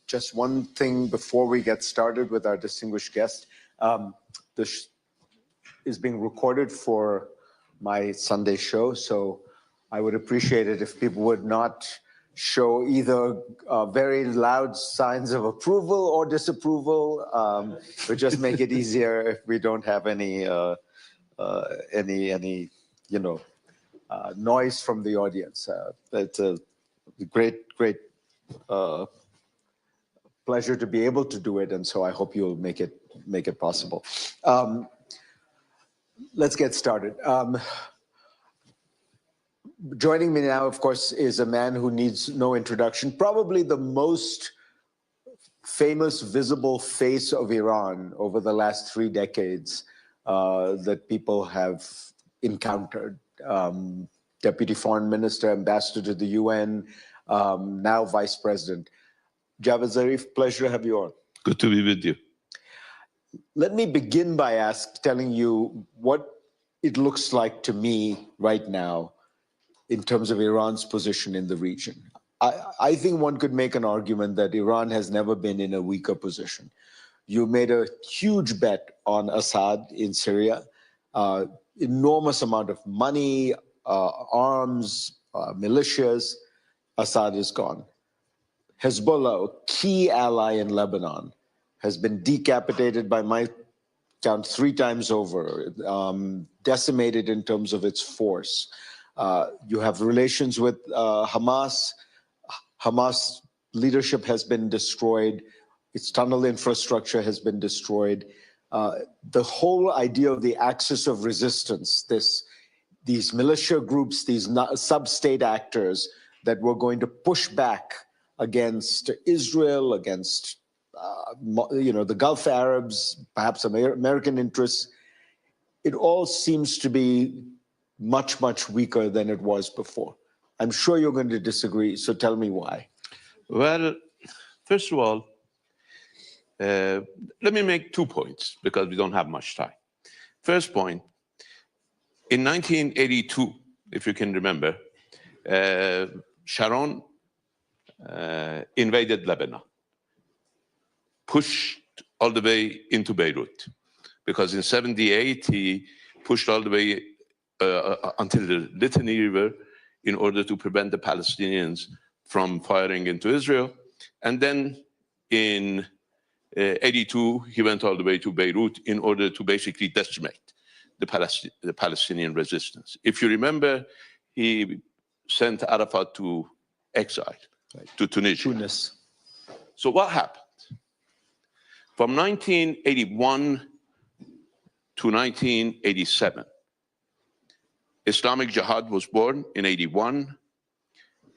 Just one thing before we get started with our distinguished guest. This is being recorded for my Sunday show, so I would appreciate it if people would not show either very loud signs of approval or disapproval. But just make it easier if we don't have any noise from the audience. It's a great pleasure to be able to do it, and so I hope you'll make it possible. Let's get started. Joining me now, of course, is a man who needs no introduction, probably the most famous visible face of Iran over the last 3 decades that people have encountered. Deputy Foreign Minister, Ambassador to the UN, now Vice President. Javad Zarif, pleasure to have you on. Good to be with you. Let me begin by telling you what it looks like to me right now in terms of Iran's position in the region. I think one could make an argument that Iran has never been in a weaker position. You made a huge bet on Assad in Syria, enormous amount of money, arms, militias. Assad is gone. Hezbollah, a key ally in Lebanon, has been decapitated by my count 3 times over, decimated in terms of its force. You have relations with Hamas. Hamas leadership has been destroyed. Its tunnel infrastructure has been destroyed. The whole idea of the axis of resistance, these militia groups, these sub-state actors that were going to push back against Israel, against the Gulf Arabs, perhaps American interests, it all seems to be much, much weaker than it was before. I'm sure you're going to disagree, so tell me why. Well, first of all, let me make 2 points because we don't have much time. First point, in 1982, if you can remember, Sharon invaded Lebanon, pushed all the way into Beirut, because in 78 he pushed all the way until the Litani River in order to prevent the Palestinians from firing into Israel. And then in 82, he went all the way to Beirut in order to basically decimate the Palestinian resistance. If you remember, he sent Arafat to exile, to Tunisia. Tunis. So what happened? From 1981 to 1987, Islamic Jihad was born in 81,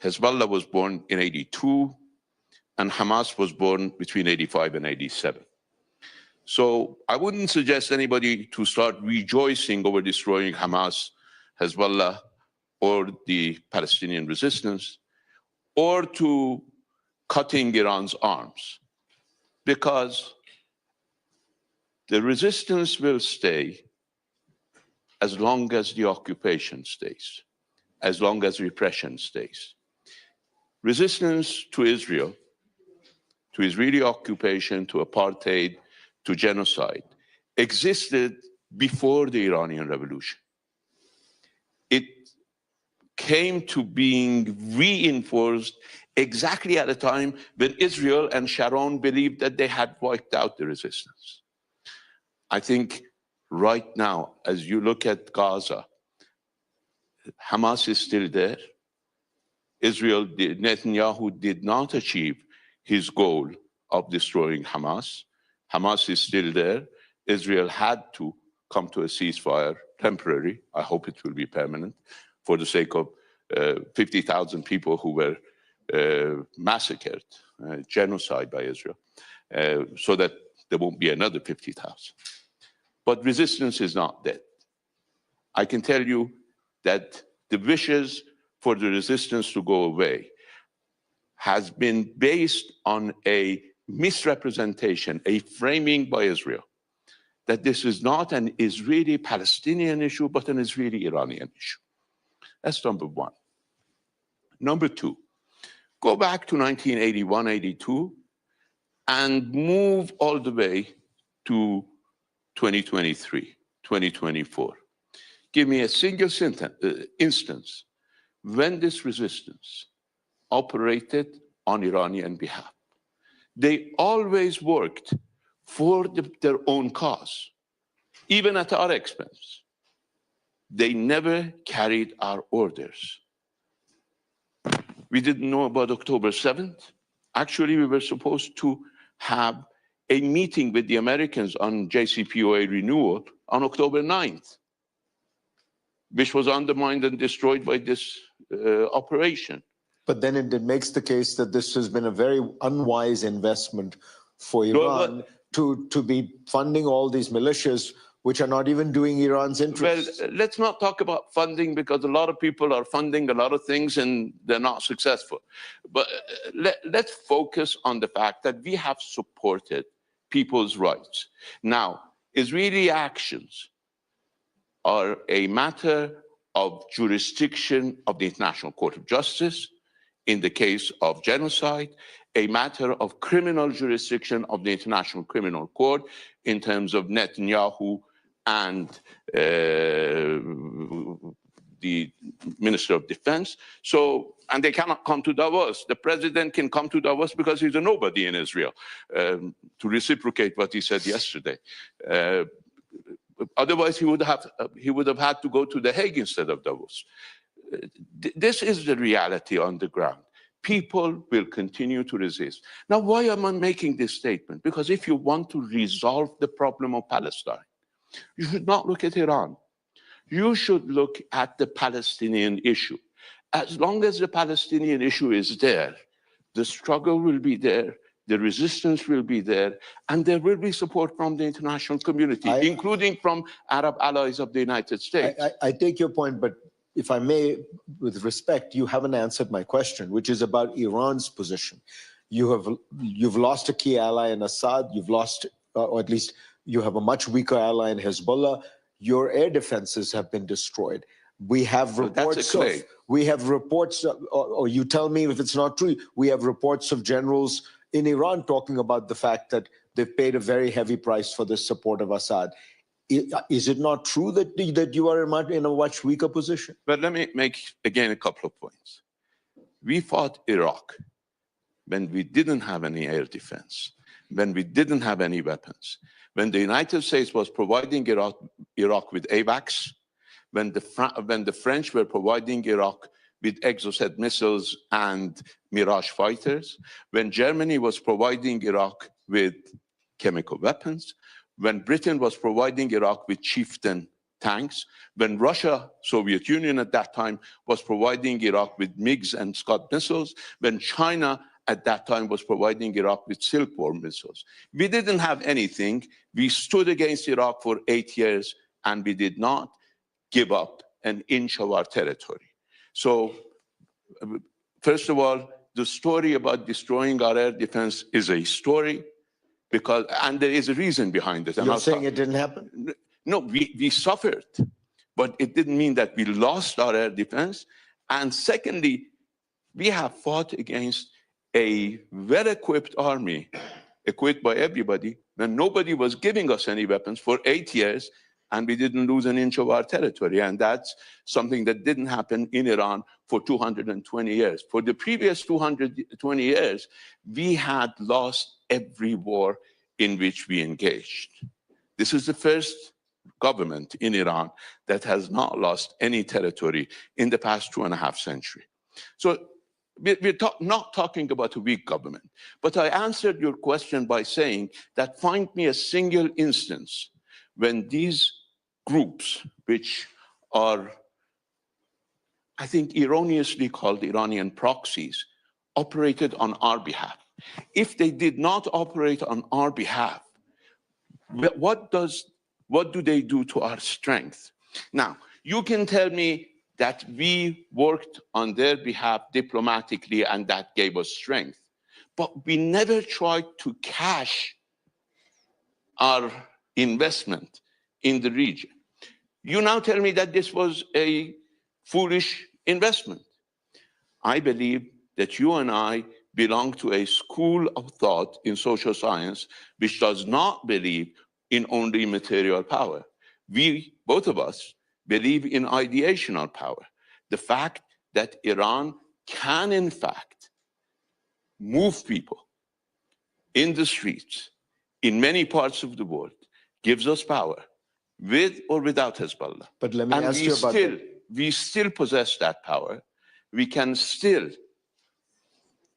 Hezbollah was born in 82, and Hamas was born between 85 and 87. So I wouldn't suggest anybody to start rejoicing over destroying Hamas, Hezbollah, or the Palestinian resistance, or to cutting Iran's arms, because the resistance will stay as long as the occupation stays, as long as repression stays. Resistance to Israel, to Israeli occupation, to apartheid, to genocide, existed before the Iranian Revolution. It came to being reinforced exactly at a time when Israel and Sharon believed that they had wiped out the resistance. I think right now, as you look at Gaza, Hamas is still there. Netanyahu did not achieve his goal of destroying Hamas. Hamas is still there. Israel had to come to a ceasefire, temporary. I hope it will be permanent, for the sake of 50,000 people who were massacred, genocide by Israel, so that there won't be another 50,000. But resistance is not dead. I can tell you that the wishes for the resistance to go away has been based on a misrepresentation, a framing by Israel, that this is not an Israeli-Palestinian issue, but an Israeli-Iranian issue. That's number one. Number two, Go back to 1981, 82, and move all the way to 2023, 2024. Give me a single instance when this resistance operated on Iranian behalf. They always worked for their own cause, even at our expense. They never carried our orders. We didn't know about October 7th. Actually, we were supposed to have a meeting with the Americans on JCPOA renewal on October 9th, which was undermined and destroyed by this operation. But then it makes the case that this has been a very unwise investment for Iran to be funding all these militias, which are not even doing Iran's interests. Well, let's not talk about funding, because a lot of people are funding a lot of things and they're not successful. But let's focus on the fact that we have supported people's rights. Now, Israeli actions are a matter of jurisdiction of the International Court of Justice in the case of genocide, a matter of criminal jurisdiction of the International Criminal Court in terms of Netanyahu and the Minister of Defense. So, and they cannot come to Davos. The president can come to Davos because he's a nobody in Israel, to reciprocate what he said yesterday. Otherwise, he would have had to go to The Hague instead of Davos. This is the reality on the ground. People will continue to resist. Now, why am I making this statement? Because if you want to resolve the problem of Palestine, you should not look at Iran. You should look at the Palestinian issue. As long as the Palestinian issue is there, the struggle will be there, the resistance will be there, and there will be support from the international community, including from Arab allies of the United States. I take your point, but if I may, with respect, you haven't answered my question, which is about Iran's position. You've lost a key ally in Assad, you've lost, or at least you have a much weaker ally in Hezbollah. Your air defenses have been destroyed. We have reports or you tell me if it's not true, we have reports of generals in Iran talking about the fact that they've paid a very heavy price for the support of Assad. Is it not true that you are in a much weaker position? But let me make, again, a couple of points. We fought Iraq when we didn't have any air defense, when we didn't have any weapons, when the United States was providing Iraq with AWACS, when the French were providing Iraq with Exocet missiles and Mirage fighters, when Germany was providing Iraq with chemical weapons, when Britain was providing Iraq with Chieftain tanks, when Russia, Soviet Union at that time, was providing Iraq with MiGs and Scud missiles, when China at that time was providing Iraq with Silkworm missiles. We didn't have anything. We stood against Iraq for 8 years, and we did not give up an inch of our territory. So, first of all, the story about destroying our air defense is a story, and there is a reason behind it. You're saying it didn't happen? No, we suffered, but it didn't mean that we lost our air defense. And secondly, we have fought against a well-equipped army, equipped by everybody, when nobody was giving us any weapons for 8 years, and we didn't lose an inch of our territory. And that's something that didn't happen in Iran for 220 years. For the previous 220 years, we had lost every war in which we engaged. This is the first government in Iran that has not lost any territory in the past 2.5 centuries. So we're not talking about a weak government. But I answered your question by saying that find me a single instance when these groups, which are, I think, erroneously called Iranian proxies, operated on our behalf. If they did not operate on our behalf, what do they do to our strength? Now, you can tell me that we worked on their behalf diplomatically and that gave us strength, but we never tried to cash our investment in the region. You now tell me that this was a foolish investment. I believe that you and I belong to a school of thought in social science which does not believe in only material power. We, both of us, believe in ideational power. The fact that Iran can, in fact, move people in the streets in many parts of the world gives us power, with or without Hezbollah. But let me ask you about that. We still possess that power. We can still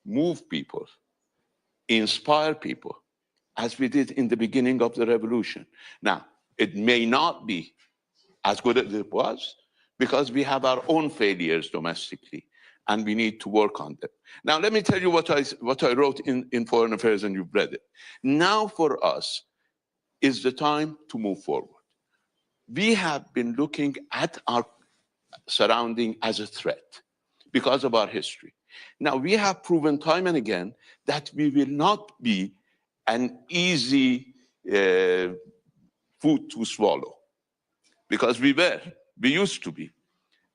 move people, inspire people, as we did in the beginning of the revolution. Now, it may not be as good as it was because we have our own failures domestically and we need to work on them. Now, let me tell you what I wrote in Foreign Affairs, and you've read it. Now for us is the time to move forward. We have been looking at our surrounding as a threat because of our history. Now, we have proven time and again that we will not be an easy food to swallow, because we used to be.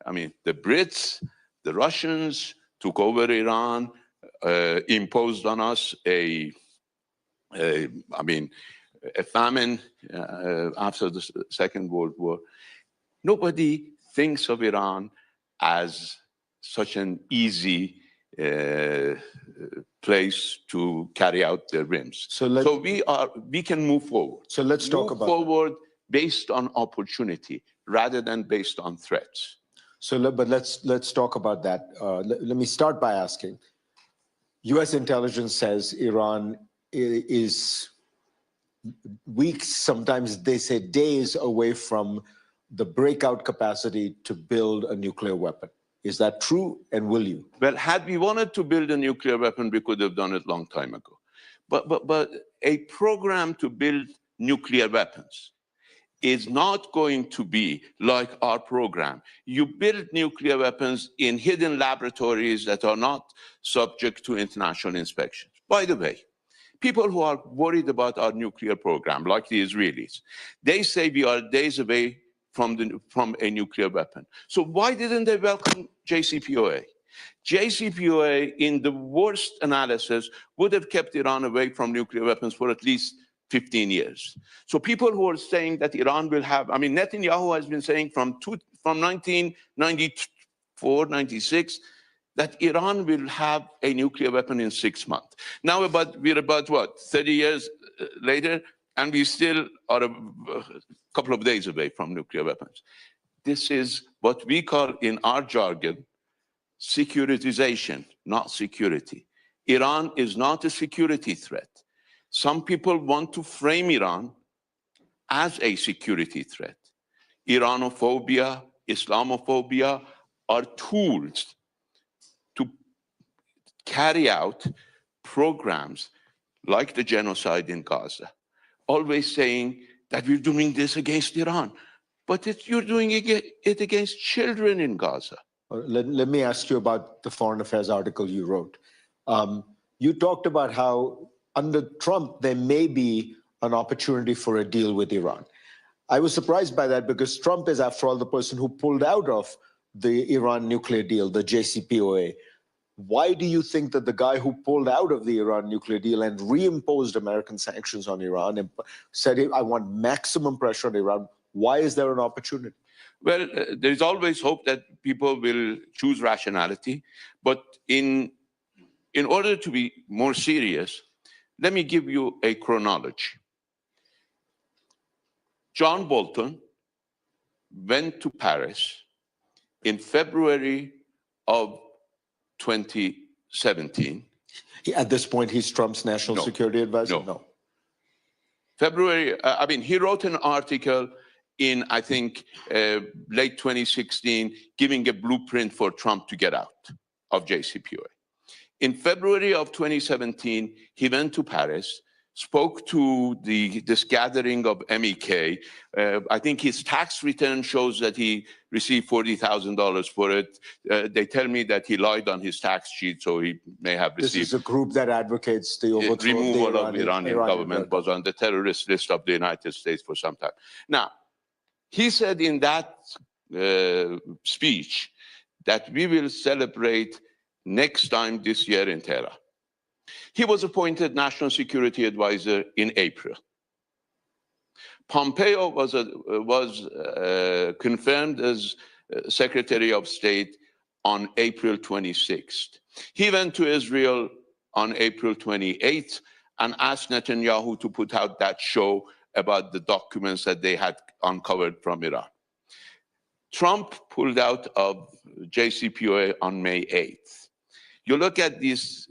I mean, the Brits, the Russians took over Iran, imposed on us a famine after the Second World War. Nobody thinks of Iran as such an easy place to carry out their whims. So we can move forward. So let's talk about forward based on opportunity rather than based on threats. So, but let's talk about that. Let me start by asking. U.S. intelligence says Iran is weeks, sometimes they say days away from the breakout capacity to build a nuclear weapon. Is that true, and will you? Well, had we wanted to build a nuclear weapon, we could have done it a long time ago. But a program to build nuclear weapons is not going to be like our program. You build nuclear weapons in hidden laboratories that are not subject to international inspections. By the way, people who are worried about our nuclear program, like the Israelis, they say we are days away from a nuclear weapon. So why didn't they welcome JCPOA? JCPOA, in the worst analysis, would have kept Iran away from nuclear weapons for at least 15 years. So people who are saying that Iran will have, I mean, Netanyahu has been saying from 1994, 96, that Iran will have a nuclear weapon in 6 months. Now we're about what, 30 years later, and we still are a couple of days away from nuclear weapons. This is what we call in our jargon, securitization, not security. Iran is not a security threat. Some people want to frame Iran as a security threat. Iranophobia, Islamophobia are tools to carry out programs like the genocide in Gaza, always saying that we're doing this against Iran, but you're doing it against children in Gaza. Let me ask you about the Foreign Affairs article you wrote. You talked about how under Trump, there may be an opportunity for a deal with Iran. I was surprised by that because Trump is, after all, the person who pulled out of the Iran nuclear deal, the JCPOA. Why do you think that the guy who pulled out of the Iran nuclear deal and reimposed American sanctions on Iran and said, I want maximum pressure on Iran, why is there an opportunity? Well, there's always hope that people will choose rationality. But in order to be more serious, let me give you a chronology. John Bolton went to Paris in February of 2017. At this point, he's Trump's national security advisor? No. February, he wrote an article in, I think, late 2016, giving a blueprint for Trump to get out of JCPOA. In February of 2017, he went to Paris, spoke to this gathering of MEK. I think his tax return shows that he received $40,000 for it. They tell me that he lied on his tax sheet, so he may have received... This is a group that advocates the overthrow removal of the Iranian government, was on the terrorist list of the United States for some time. Now, he said in that speech that we will celebrate next time this year in Tehran. He was appointed National Security Advisor in April. Pompeo was confirmed as Secretary of State on April 26th. He went to Israel on April 28th and asked Netanyahu to put out that show about the documents that they had uncovered from Iran. Trump pulled out of JCPOA on May 8th. You look at this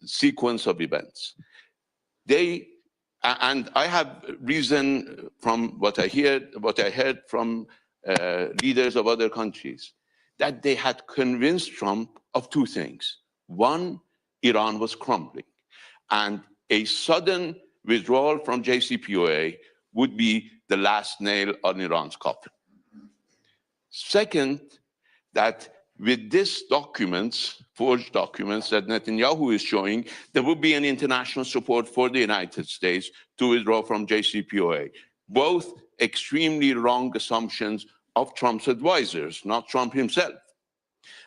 sequence of events. And I have reason from what I heard from leaders of other countries, that they had convinced Trump of two things. One, Iran was crumbling, and a sudden withdrawal from JCPOA would be the last nail on Iran's coffin. Second, that with these documents, forged documents that Netanyahu is showing, there would be an international support for the United States to withdraw from JCPOA. Both extremely wrong assumptions of Trump's advisors, not Trump himself.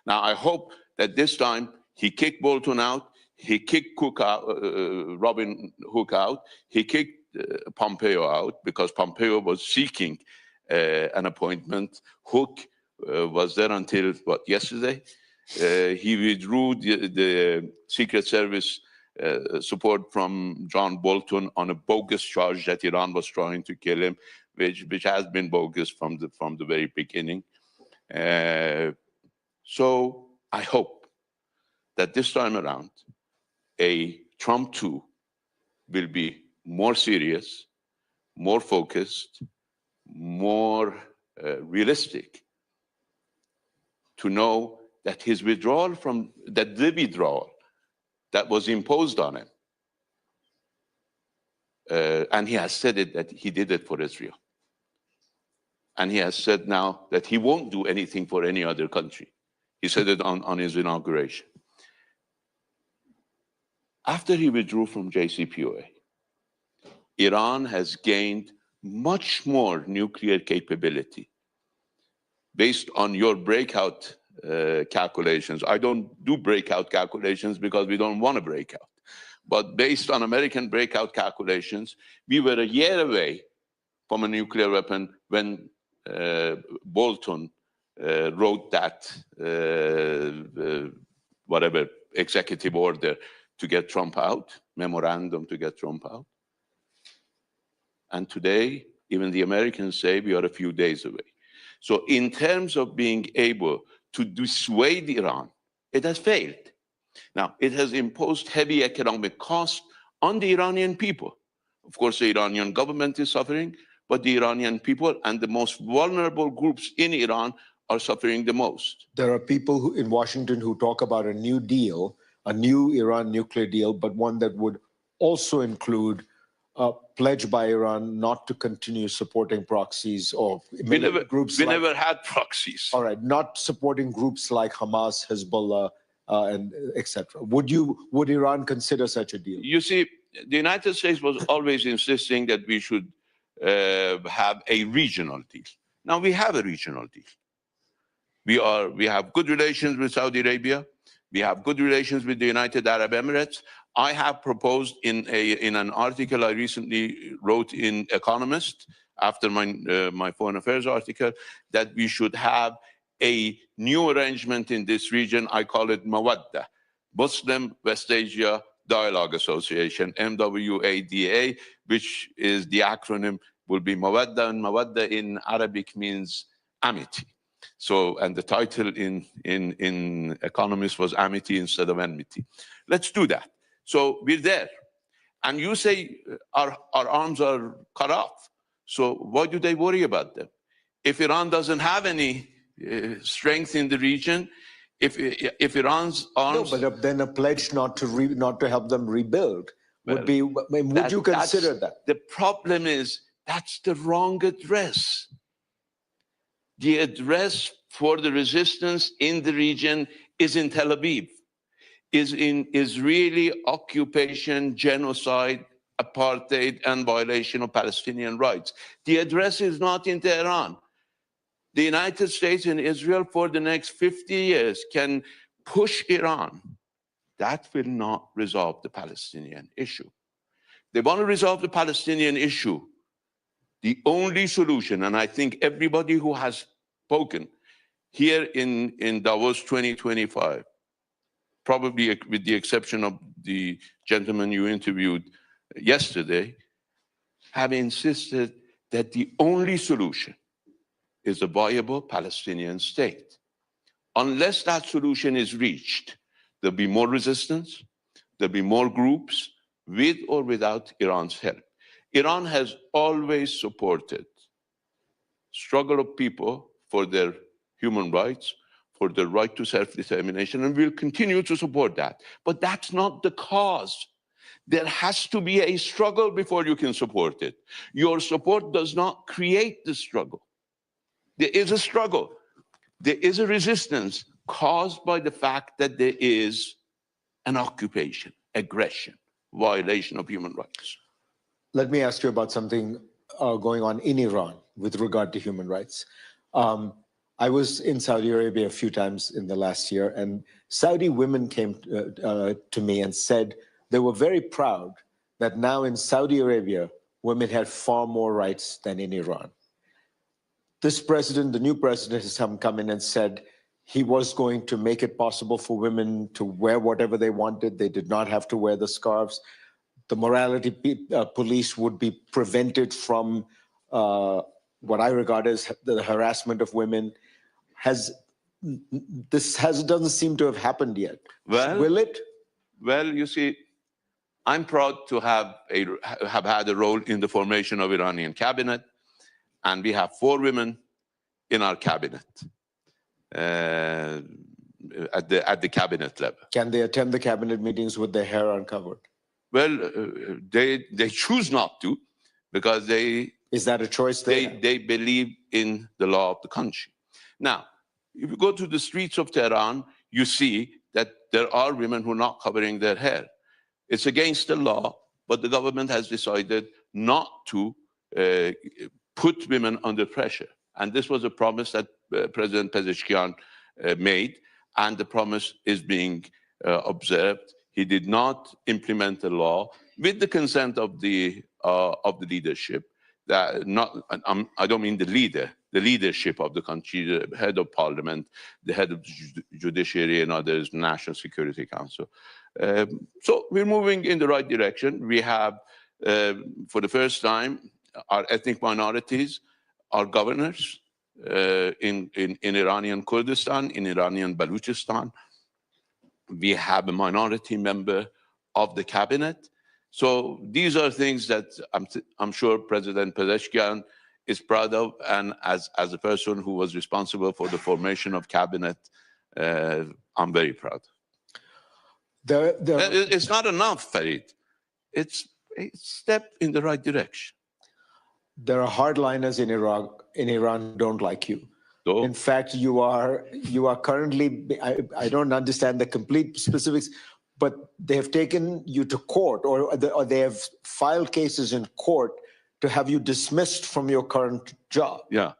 Now, I hope that this time he kicked Bolton out, he kicked Robin Hook out, he kicked Pompeo out, because Pompeo was seeking an appointment. Hook was there until, yesterday? He withdrew the Secret Service support from John Bolton on a bogus charge that Iran was trying to kill him, which has been bogus from the very beginning. So I hope that this time around, a Trump 2 will be more serious, more focused, more realistic, to know that his withdrawal the withdrawal that was imposed on him, and he has said it, that he did it for Israel. And he has said now that he won't do anything for any other country. He said it on his inauguration. After he withdrew from JCPOA, Iran has gained much more nuclear capability based on your breakout calculations. I don't do breakout calculations because we don't want to break out. But based on American breakout calculations, we were a year away from a nuclear weapon when Bolton wrote that whatever executive order to get Trump out, memorandum to get Trump out. And today, even the Americans say we are a few days away. So in terms of being able to dissuade Iran, it has failed. Now, it has imposed heavy economic cost on the Iranian people. Of course, the Iranian government is suffering, but the Iranian people and the most vulnerable groups in Iran are suffering the most. There are people in Washington who talk about a new deal, a new Iran nuclear deal, but one that would also include a pledge by Iran not to continue supporting proxies or groups. We never had proxies. All right, not supporting groups like Hamas, Hezbollah, and etc. Would Iran consider such a deal? You see, the United States was always insisting that we should have a regional deal. Now we have a regional deal. We have good relations with Saudi Arabia. We have good relations with the United Arab Emirates. I have proposed in an article I recently wrote in Economist after my foreign affairs article that we should have a new arrangement in this region. I call it Mawadda, Muslim West Asia Dialogue Association, MWADA, which is the acronym will be Mawadda, and Mawadda in Arabic means amity. So, and the title in Economist was amity instead of enmity. Let's do that. So we're there. And you say our arms are cut off. So why do they worry about them? If Iran doesn't have any strength in the region, if Iran's arms... No, but then a pledge not to help them rebuild would be... Would you consider that? The problem is that's the wrong address. The address for the resistance in the region is in Tel Aviv, is in Israeli occupation, genocide, apartheid, and violation of Palestinian rights. The address is not in Tehran. The United States and Israel for the next 50 years can push Iran, that will not resolve the Palestinian issue. They want to resolve the Palestinian issue. The only solution, and I think everybody who has spoken here in Davos 2025, probably with the exception of the gentleman you interviewed yesterday, have insisted that the only solution is a viable Palestinian state. Unless that solution is reached, there'll be more resistance, there'll be more groups, with or without Iran's help. Iran has always supported struggle of people for their human rights, for their right to self-determination, and will continue to support that. But that's not the cause. There has to be a struggle before you can support it. Your support does not create the struggle. There is a struggle. There is a resistance caused by the fact that there is an occupation, aggression, violation of human rights. Let me ask you about something going on in Iran with regard to human rights. I was in Saudi Arabia a few times in the last year, and Saudi women came to me and said they were very proud that now in Saudi Arabia, women had far more rights than in Iran. This president, the new president, has come in and said he was going to make it possible for women to wear whatever they wanted. They did not have to wear the scarves. The morality police would be prevented from what I regard as the harassment of women. Doesn't seem to have happened yet. Well, will it? Well, you see, I'm proud to have had a role in the formation of Iranian cabinet, and we have 4 women in our cabinet at the cabinet level. Can they attend the cabinet meetings with their hair uncovered? Well, they choose not to, because is that a choice? They believe in the law of the country. Now, if you go to the streets of Tehran, you see that there are women who are not covering their hair. It's against the law, but the government has decided not to put women under pressure. And this was a promise that President Pezeshkian made, and the promise is being observed. He did not implement the law with the consent of the leadership. That I don't mean the leader, the leadership of the country, the head of parliament, the head of judiciary, and others, National Security Council. So we're moving in the right direction. We have, for the first time, our ethnic minorities are governors in Iranian Kurdistan, in Iranian Baluchistan. We have a minority member of the cabinet. So these are things that I'm sure President Pezeshkian is proud of, and as a person who was responsible for the formation of cabinet, I'm very proud. It's not enough, Farid. It's a step in the right direction. There are hardliners in Iran who don't like you. So? In fact, you are currently, I don't understand the complete specifics, but they have taken you to court, or they have filed cases in court to have you dismissed from your current job. Yeah.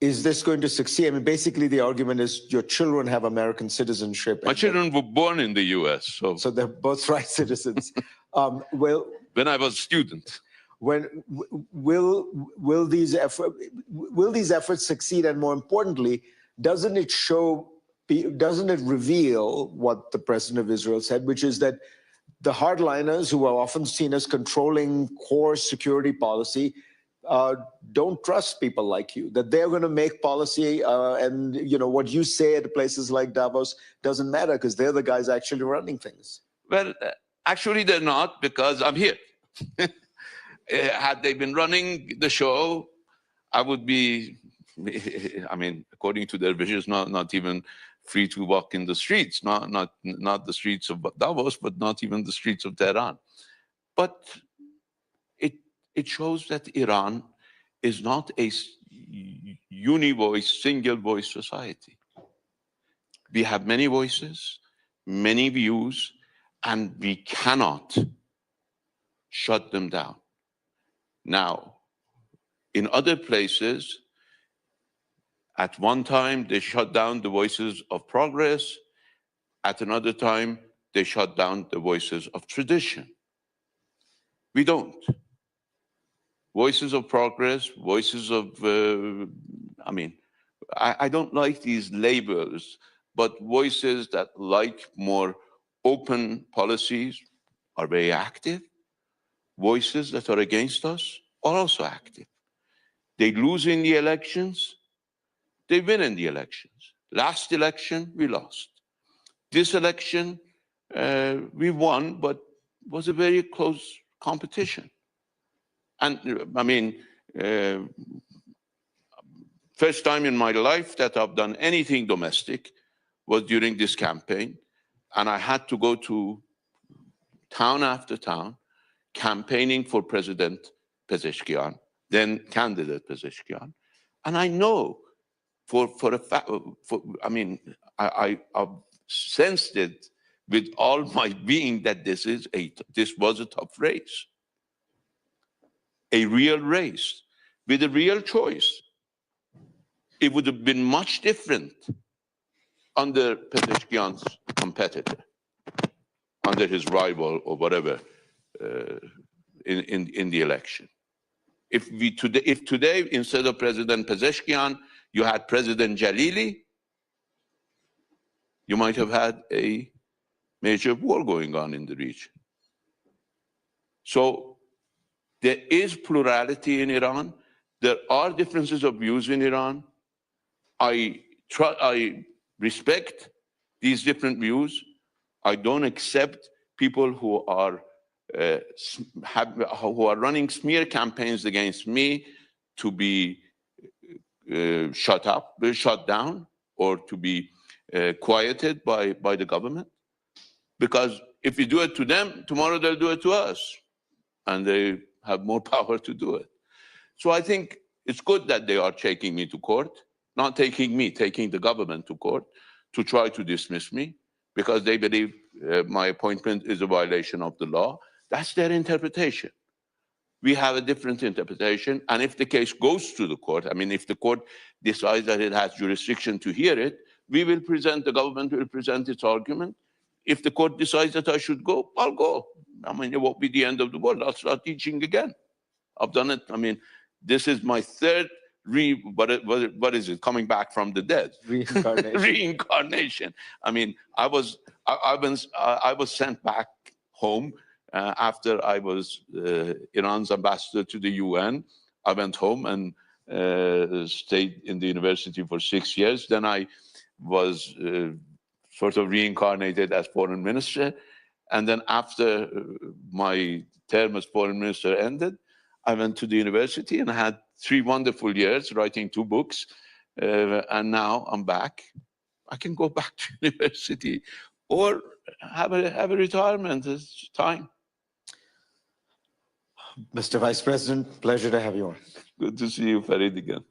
Is this going to succeed? I mean, basically the argument is your children have American citizenship. My children were born in the US. So they're both right citizens. When I was a student. Will these efforts succeed? And more importantly, doesn't it reveal what the president of Israel said, which is that the hardliners, who are often seen as controlling core security policy, don't trust people like you, that they're going to make policy, and what you say at places like Davos doesn't matter because they're the guys actually running things. Well, actually they're not, because I'm here. Had they been running the show, I would be, I mean, according to their visions, not even free to walk in the streets, not the streets of Davos, but not even the streets of Tehran. But it shows that Iran is not a uni-voice, single-voice society. We have many voices, many views, and we cannot shut them down. Now, in other places, At one time, they shut down the voices of progress. At another time, they shut down the voices of tradition. We don't. Voices of progress, voices of, I don't like these labels, but voices that like more open policies are very active. Voices that are against us are also active. They lose in the elections, they win in the elections. Last election, we lost. This election, we won, but was a very close competition. And first time in my life that I've done anything domestic was during this campaign. And I had to go to town after town campaigning for President Pezeshkian, then candidate Pezeshkian. And I know for a fact, I've sensed it with all my being that this was a tough race. A real race with a real choice. It would have been much different under Pezeshkian's competitor, under his rival or whatever in the election. If today, instead of President Pezeshkian, you had President Jalili, you might have had a major war going on in the region. So there is plurality in Iran. There are differences of views in Iran. I respect these different views. I don't accept people who are running smear campaigns against me to be shut down, or to be quieted by the government. Because if we do it to them, tomorrow they'll do it to us. And they have more power to do it. So I think it's good that they are taking me to court, not taking me, taking the government to court to try to dismiss me because they believe my appointment is a violation of the law. That's their interpretation. We have a different interpretation. And if the case goes to the court, if the court decides that it has jurisdiction to hear it, the government will present its argument. If the court decides that I should go, I'll go. It won't be the end of the world. I'll start teaching again. I've done it. This is my third what is it? Coming back from the dead. Reincarnation. Reincarnation. I was sent back home after I was Iran's ambassador to the UN. I went home and stayed in the university for 6 years. Then I was sort of reincarnated as foreign minister. And then after my term as foreign minister ended, I went to the university and I had 3 wonderful years writing 2 books. And now I'm back. I can go back to university or have a retirement. It's time. Mr. Vice President, pleasure to have you on. Good to see you, Farid, again.